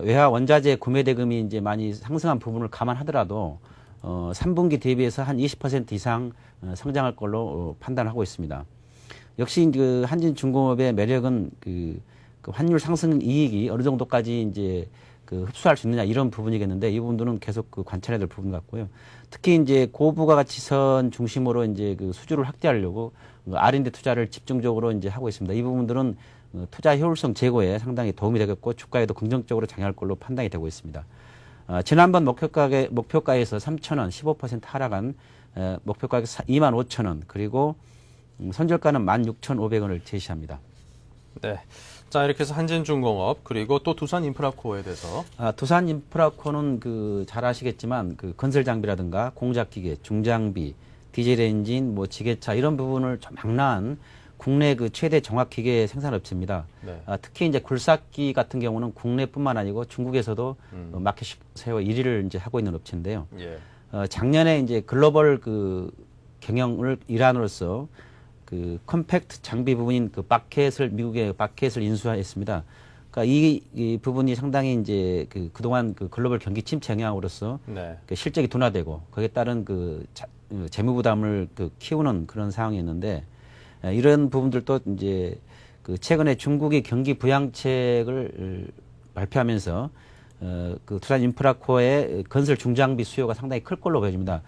외화 원자재 구매 대금이 이제 많이 상승한 부분을 감안하더라도 3분기 대비해서 한 20% 이상 성장할 걸로 판단하고 있습니다. 역시 한진중공업의 매력은 환율 상승 이익이 어느 정도까지 이제 흡수할 수 있느냐 이런 부분이겠는데 이 부분들은 계속 관찰해야 될 부분 같고요. 특히 이제 고부가가치선 중심으로 이제 수주를 확대하려고 R&D 투자를 집중적으로 이제 하고 있습니다. 이 부분들은 투자 효율성 제고에 상당히 도움이 되겠고 주가에도 긍정적으로 작용할 걸로 판단이 되고 있습니다. 지난번 목표가에서 3,000원 15% 하락한 목표가격 25,000원 그리고 선절가는 16,500원을 제시합니다. 네. 자, 이렇게 해서 한진중공업 그리고 또 두산인프라코에 대해서 두산인프라코는 잘 아시겠지만 건설 장비라든가 공작기계, 중장비, 디젤 엔진, 지게차 이런 부분을 좀 망라한 국내 그 최대 정확기계 생산업체입니다. 네. 특히 이제 굴삭기 같은 경우는 국내뿐만 아니고 중국에서도 마켓 쉐어 1위를 이제 하고 있는 업체인데요. 예. 작년에 이제 글로벌 그 경영을 일환으로서 그 컴팩트 장비 부분인 그 미국의 바켓을 인수했습니다. 그러니까 이 부분이 상당히 이제 그동안 그 글로벌 경기 침체 영향으로서 네. 그 실적이 둔화되고 거기에 따른 재무 부담을 키우는 그런 상황이었는데 이런 부분들도 이제 그 최근에 중국이 경기 부양책을 발표하면서 그 두산 인프라코어의 건설 중장비 수요가 상당히 클 걸로 보여집니다.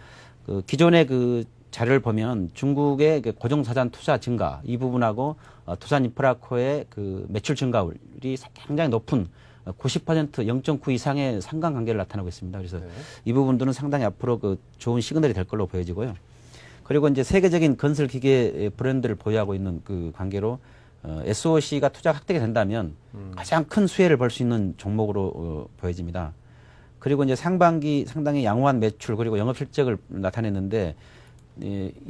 그 기존의 그 자료를 보면 중국의 고정자산 투자 증가 이 부분하고 두산 인프라코어의 그 매출 증가율이 굉장히 높은 90% 0.9 이상의 상관관계를 나타나고 있습니다. 그래서 네. 이 부분들은 상당히 앞으로 그 좋은 시그널이 될 걸로 보여지고요. 그리고 이제 세계적인 건설 기계 브랜드를 보유하고 있는 그 관계로 SOC가 투자 확대가 된다면 가장 큰 수혜를 볼 수 있는 종목으로 보여집니다. 그리고 이제 상반기 상당히 양호한 매출 그리고 영업 실적을 나타냈는데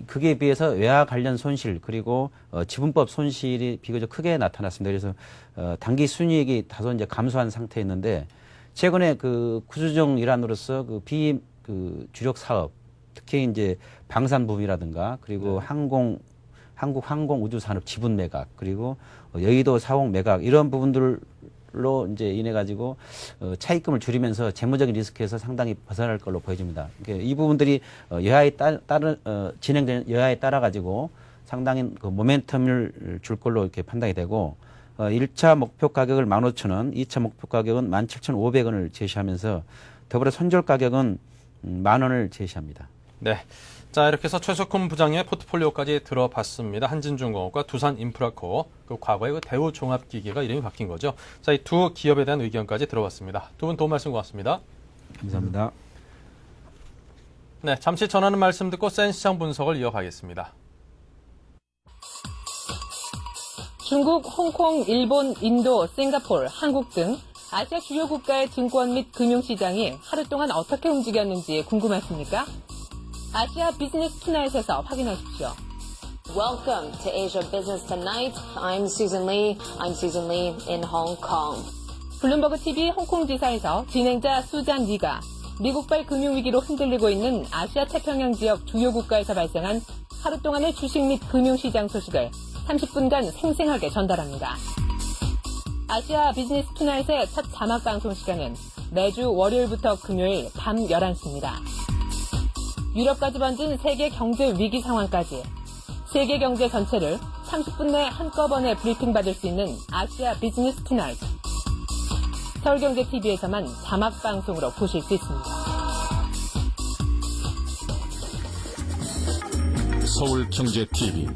그게 비해서 외화 관련 손실 그리고 지분법 손실이 비교적 크게 나타났습니다. 그래서 단기 순이익이 다소 이제 감소한 상태였는데 최근에 그 구조조정 일환으로서 그 주력 사업 특히 이제 방산 부분이라든가 그리고 한국 항공 우주 산업 지분 매각 그리고 여의도 사옥 매각 이런 부분들로 이제 인해 가지고 차입금을 줄이면서 재무적인 리스크에서 상당히 벗어날 걸로 보여집니다. 이 부분들이 진행되는 여하에 따라 가지고 상당히 그 모멘텀을 줄 걸로 이렇게 판단이 되고 1차 목표 가격을 15,000원, 2차 목표 가격은 17,500원을 제시하면서 더불어 손절 가격은 10,000원을 제시합니다. 네. 자, 이렇게 해서 최석훈 부장의 포트폴리오까지 들어봤습니다. 한진중공업과 두산인프라코어, 그 과거의 그 대우종합기계가 이름이 바뀐 거죠. 자, 이 두 기업에 대한 의견까지 들어봤습니다. 두 분 도움 말씀 고맙습니다. 감사합니다. 네, 잠시 전하는 말씀 듣고 센 시장 분석을 이어가겠습니다. 중국, 홍콩, 일본, 인도, 싱가포르, 한국 등 아시아 주요 국가의 증권 및 금융시장이 하루 동안 어떻게 움직였는지 궁금하십니까? 아시아 비즈니스 투나잇에서 확인하십시오. Welcome to Asia Business Tonight. I'm Susan Lee. I'm Susan Lee in Hong Kong. 블룸버그 TV 홍콩지사에서 진행자 수잔 리가 미국발 금융위기로 흔들리고 있는 아시아 태평양 지역 주요 국가에서 발생한 하루 동안의 주식 및 금융시장 소식을 30분간 생생하게 전달합니다. 아시아 비즈니스 투나잇의 첫 자막 방송 시간은 매주 월요일부터 금요일 밤 11시입니다. 유럽까지 번진 세계 경제 위기 상황까지 세계 경제 전체를 30분 내 한꺼번에 브리핑받을 수 있는 아시아 비즈니스 투나잇. 서울경제TV에서만 자막 방송으로 보실 수 있습니다. 서울경제TV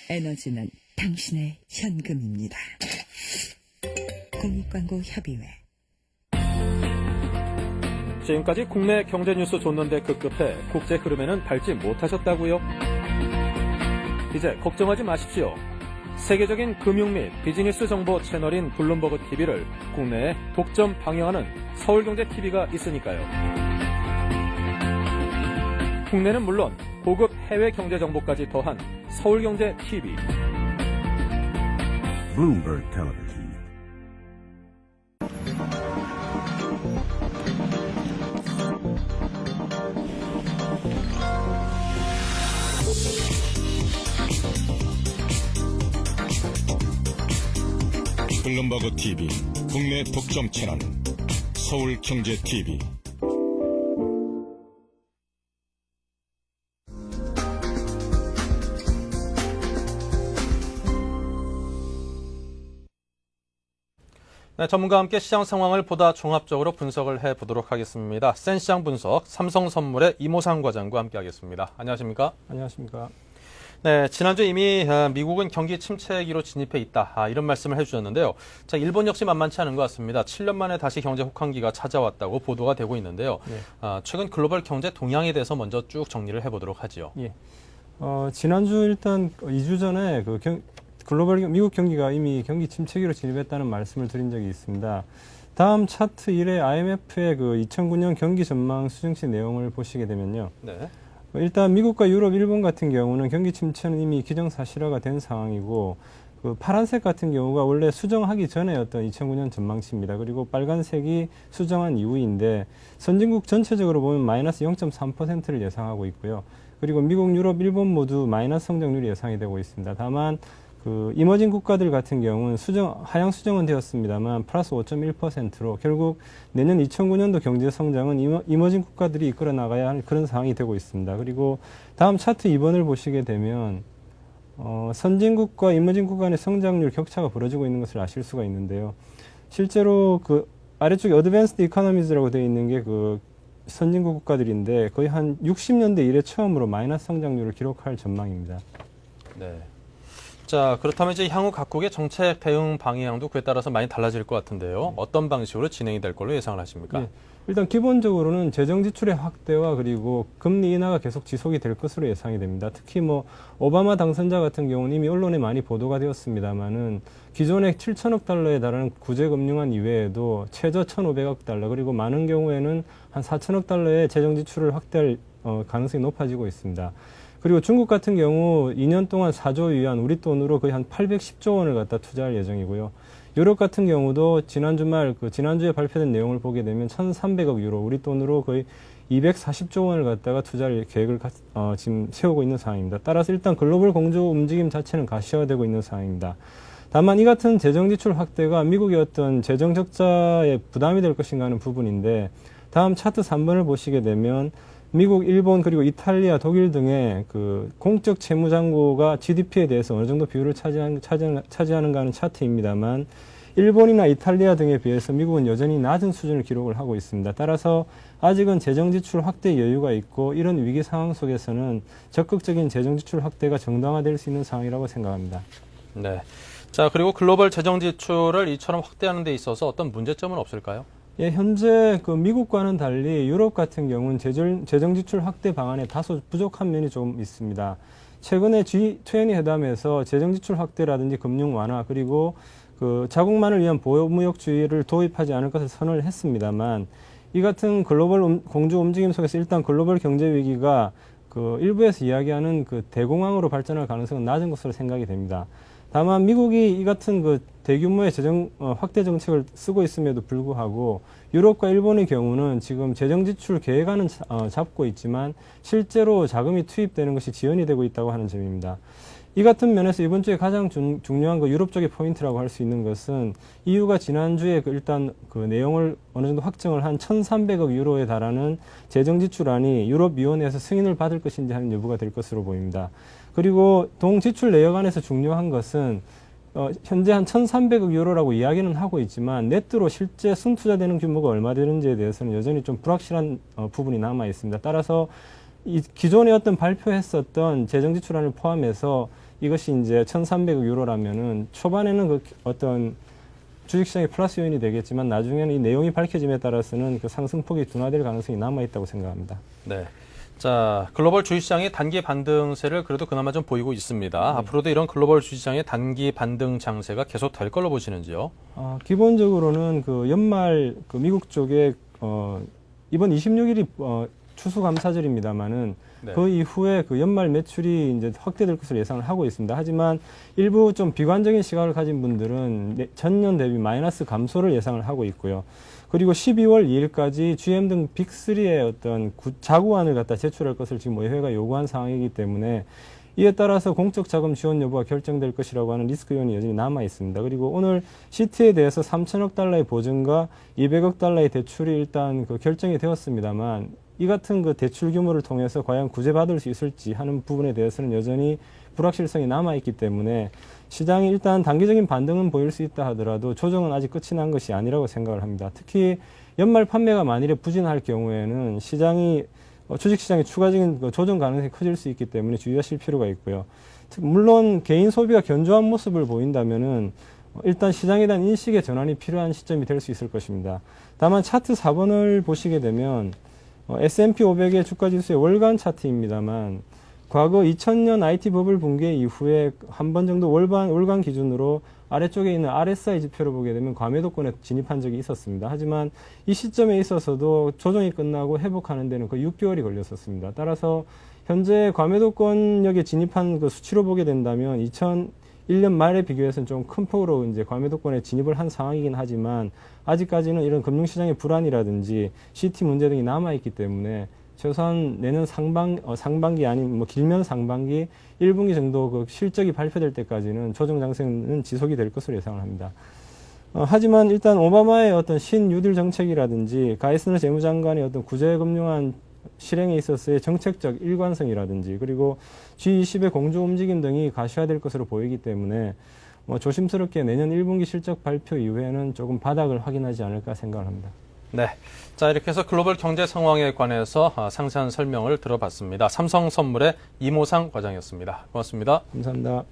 에너지는 당신의 현금입니다. 공익광고협의회. 지금까지 국내 경제 뉴스 줬는데 급급해 국제 흐름에는 밟지 못하셨다고요? 이제 걱정하지 마십시오. 세계적인 금융 및 비즈니스 정보 채널인 블룸버그 TV를 국내에 독점 방영하는 서울경제TV가 있으니까요. 국내는 물론 고급 해외 경제 정보까지 더한 서울경제TV. Bloomberg Television. 블룸버그 TV 국내 독점 채널 서울경제TV. 네, 전문가와 함께 시장 상황을 보다 종합적으로 분석을 해보도록 하겠습니다. 센 시장 분석 삼성선물의 이모상 과장과 함께하겠습니다. 안녕하십니까? 안녕하십니까? 네, 지난주 이미 미국은 경기 침체기로 진입해 있다. 이런 말씀을 해주셨는데요. 자, 일본 역시 만만치 않은 것 같습니다. 7년 만에 다시 경제 혹한기가 찾아왔다고 보도가 되고 있는데요. 최근 글로벌 경제 동향에 대해서 먼저 쭉 정리를 해보도록 하지요. 예. 지난주 일단 2주 전에 글로벌 미국 경기가 이미 경기 침체기로 진입했다는 말씀을 드린 적이 있습니다. 다음 차트 1의 IMF의 2009년 경기 전망 수정치 내용을 보시게 되면요. 네. 일단 미국과 유럽, 일본 같은 경우는 경기 침체는 이미 기정사실화가 된 상황이고 파란색 같은 경우가 원래 수정하기 전에 어떤 2009년 전망치입니다. 그리고 빨간색이 수정한 이후인데 선진국 전체적으로 보면 마이너스 0.3%를 예상하고 있고요. 그리고 미국, 유럽, 일본 모두 마이너스 성장률이 예상이 되고 있습니다. 다만 이머징 국가들 같은 경우는 하향 수정은 되었습니다만 플러스 5.1%로 결국 내년 2009년도 경제 성장은 이머징 국가들이 이끌어 나가야 하는 그런 상황이 되고 있습니다. 그리고 다음 차트 2번을 보시게 되면 선진국과 이머징 국가 간의 성장률 격차가 벌어지고 있는 것을 아실 수가 있는데요. 실제로 아래쪽에 어드밴스드 이코노미즈라고 되어 있는 게 선진국 국가들인데 거의 한 60년대 이래 처음으로 마이너스 성장률을 기록할 전망입니다. 네. 자, 그렇다면 이제 향후 각국의 정책 대응 방향도 그에 따라서 많이 달라질 것 같은데요. 어떤 방식으로 진행이 될 걸로 예상을 하십니까? 네. 일단 기본적으로는 재정 지출의 확대와 그리고 금리 인하가 계속 지속이 될 것으로 예상이 됩니다. 특히 오바마 당선자 같은 경우는 이미 언론에 많이 보도가 되었습니다만은 기존의 7천억 달러에 달하는 구제금융안 이외에도 최저 1,500억 달러 그리고 많은 경우에는 한 4천억 달러의 재정 지출을 확대할 가능성이 높아지고 있습니다. 그리고 중국 같은 경우 2년 동안 4조 위안 우리 돈으로 거의 한 810조 원을 갖다 투자할 예정이고요. 유럽 같은 경우도 지난주에 발표된 내용을 보게 되면 1,300억 유로 우리 돈으로 거의 240조 원을 갖다가 투자할 계획을 지금 세우고 있는 상황입니다. 따라서 일단 글로벌 공조 움직임 자체는 가시화되고 있는 상황입니다. 다만 이 같은 재정 지출 확대가 미국의 어떤 재정 적자에 부담이 될 것인가 하는 부분인데 다음 차트 3번을 보시게 되면 미국, 일본, 그리고 이탈리아, 독일 등의 공적 채무잔고가 GDP에 대해서 어느 정도 비율을 차지하는가 하는 차트입니다만 일본이나 이탈리아 등에 비해서 미국은 여전히 낮은 수준을 기록을 하고 있습니다. 따라서 아직은 재정 지출 확대 여유가 있고 이런 위기 상황 속에서는 적극적인 재정 지출 확대가 정당화될 수 있는 상황이라고 생각합니다. 네. 자, 그리고 글로벌 재정 지출을 이처럼 확대하는 데 있어서 어떤 문제점은 없을까요? 예, 현재 미국과는 달리 유럽 같은 경우는 재정 지출 확대 방안에 다소 부족한 면이 좀 있습니다. 최근에 G20 회담에서 재정 지출 확대라든지 금융 완화 그리고 자국만을 위한 보호무역주의를 도입하지 않을 것을 선언을 했습니다만 이 같은 글로벌 공조 움직임 속에서 일단 글로벌 경제 위기가 일부에서 이야기하는 대공황으로 발전할 가능성은 낮은 것으로 생각이 됩니다. 다만 미국이 이 같은 대규모의 재정 확대 정책을 쓰고 있음에도 불구하고 유럽과 일본의 경우는 지금 재정 지출 계획안은 잡고 있지만 실제로 자금이 투입되는 것이 지연이 되고 있다고 하는 점입니다. 이 같은 면에서 이번 주에 가장 중요한 유럽 쪽의 포인트라고 할 수 있는 것은 EU가 지난주에 일단 내용을 어느 정도 확정을 한 1,300억 유로에 달하는 재정 지출안이 유럽위원회에서 승인을 받을 것인지 하는 여부가 될 것으로 보입니다. 그리고 동지출 내역안에서 중요한 것은 현재 한 1,300억 유로라고 이야기는 하고 있지만 네트로 실제 순투자되는 규모가 얼마 되는지에 대해서는 여전히 좀 불확실한 부분이 남아 있습니다. 따라서 이 기존에 발표했었던 재정지출안을 포함해서 이것이 이제 1,300억 유로라면은 초반에는 어떤 주식시장의 플러스 요인이 되겠지만 나중에는 이 내용이 밝혀짐에 따라서는 상승폭이 둔화될 가능성이 남아 있다고 생각합니다. 네. 자, 글로벌 주식시장의 단기 반등세를 그래도 그나마 좀 보이고 있습니다. 앞으로도 이런 글로벌 주식시장의 단기 반등 장세가 계속 될 걸로 보시는지요? 기본적으로는 연말 미국 쪽에 이번 26일이 추수감사절입니다만은 네. 그 이후에 연말 매출이 이제 확대될 것으로 예상을 하고 있습니다. 하지만 일부 좀 비관적인 시각을 가진 분들은 전년 대비 마이너스 감소를 예상을 하고 있고요. 그리고 12월 2일까지 GM 등 빅3의 어떤 자구안을 갖다 제출할 것을 지금 의회가 요구한 상황이기 때문에 이에 따라서 공적 자금 지원 여부가 결정될 것이라고 하는 리스크 요인이 여전히 남아 있습니다. 그리고 오늘 시트에 대해서 3천억 달러의 보증과 200억 달러의 대출이 일단 결정이 되었습니다만 이 같은 대출 규모를 통해서 과연 구제받을 수 있을지 하는 부분에 대해서는 여전히 불확실성이 남아있기 때문에 시장이 일단 단기적인 반등은 보일 수 있다 하더라도 조정은 아직 끝이 난 것이 아니라고 생각을 합니다. 특히 연말 판매가 만일에 부진할 경우에는 주식시장의 추가적인 조정 가능성이 커질 수 있기 때문에 주의하실 필요가 있고요. 물론 개인 소비가 견조한 모습을 보인다면은 일단 시장에 대한 인식의 전환이 필요한 시점이 될 수 있을 것입니다. 다만 차트 4번을 보시게 되면 S&P 500의 주가지수의 월간 차트입니다만 과거 2000년 IT 버블 붕괴 이후에 한 번 정도 월간 기준으로 아래쪽에 있는 RSI 지표를 보게 되면 과매도권에 진입한 적이 있었습니다. 하지만 이 시점에 있어서도 조정이 끝나고 회복하는 데는 거의 6개월이 걸렸었습니다. 따라서 현재 과매도권역에 진입한 그 수치로 보게 된다면 2001년 말에 비교해서는 좀 큰 폭으로 이제 과매도권에 진입을 한 상황이긴 하지만 아직까지는 이런 금융시장의 불안이라든지 CT 문제 등이 남아있기 때문에 최소한 내년 상반기 아니면 뭐 길면 상반기 1분기 정도 그 실적이 발표될 때까지는 조정 장세는 지속이 될 것으로 예상을 합니다. 하지만 일단 오바마의 어떤 신뉴딜 정책이라든지 가이스너 재무장관의 어떤 구제금융안 실행에 있어서의 정책적 일관성이라든지 그리고 G20의 공조 움직임 등이 가시화될 것으로 보이기 때문에 뭐 조심스럽게 내년 1분기 실적 발표 이후에는 조금 바닥을 확인하지 않을까 생각을 합니다. 네. 자, 이렇게 해서 글로벌 경제 상황에 관해서 상세한 설명을 들어봤습니다. 삼성선물의 이모상 과장이었습니다. 고맙습니다. 감사합니다.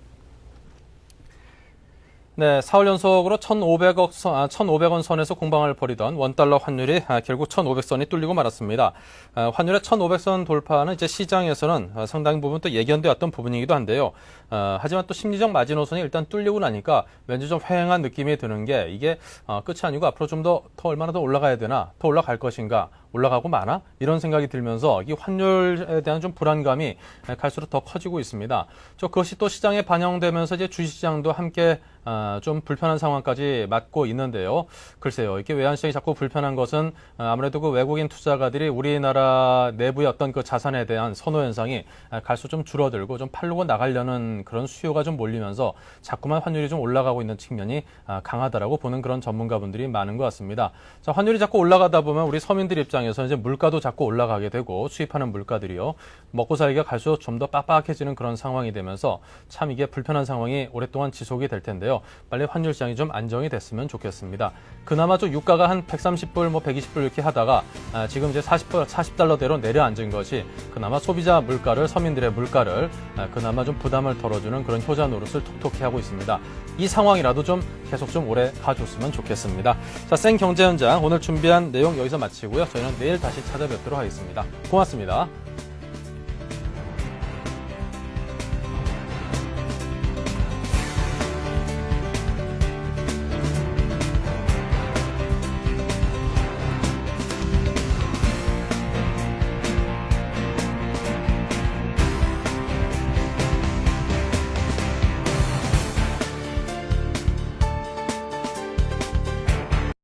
네, 4월 연속으로 1,500원 선에서 공방을 벌이던 원달러 환율이 결국 1,500선이 뚫리고 말았습니다. 환율의 1,500선 돌파는 이제 시장에서는 상당 부분 또 예견되었던 부분이기도 한데요. 하지만 또 심리적 마지노선이 일단 뚫리고 나니까 왠지 좀 회행한 느낌이 드는 게 이게 끝이 아니고 앞으로 좀 더 얼마나 더 올라가야 되나, 더 올라갈 것인가, 올라가고 마나 이런 생각이 들면서 이 환율에 대한 좀 불안감이 갈수록 더 커지고 있습니다. 그것이 또 시장에 반영되면서 이제 주식시장도 함께 좀 불편한 상황까지 맞고 있는데요. 글쎄요, 이렇게 외환시장이 자꾸 불편한 것은 아무래도 그 외국인 투자가들이 우리나라 내부의 어떤 그 자산에 대한 선호 현상이 갈수록 좀 줄어들고 좀 팔고 나가려는 그런 수요가 좀 몰리면서 자꾸만 환율이 좀 올라가고 있는 측면이 강하다라고 보는 그런 전문가분들이 많은 것 같습니다. 자, 환율이 자꾸 올라가다 보면 우리 서민들 입장에서 이제 물가도 자꾸 올라가게 되고 수입하는 물가들이요, 먹고 살기가 갈수록 좀 더 빡빡해지는 그런 상황이 되면서 참 이게 불편한 상황이 오랫동안 지속이 될 텐데요. 빨리 환율 시장이 좀 안정이 됐으면 좋겠습니다. 그나마 좀 유가가 한 130불, 뭐 120불 이렇게 하다가 지금 이제 40달러대로 내려앉은 것이 그나마 소비자 물가를, 서민들의 물가를 그나마 좀 부담을 덜어주는 그런 효자 노릇을 톡톡히 하고 있습니다. 이 상황이라도 좀 계속 좀 오래 가줬으면 좋겠습니다. 자, 생경제 현장 오늘 준비한 내용 여기서 마치고요. 저희는 내일 다시 찾아뵙도록 하겠습니다. 고맙습니다.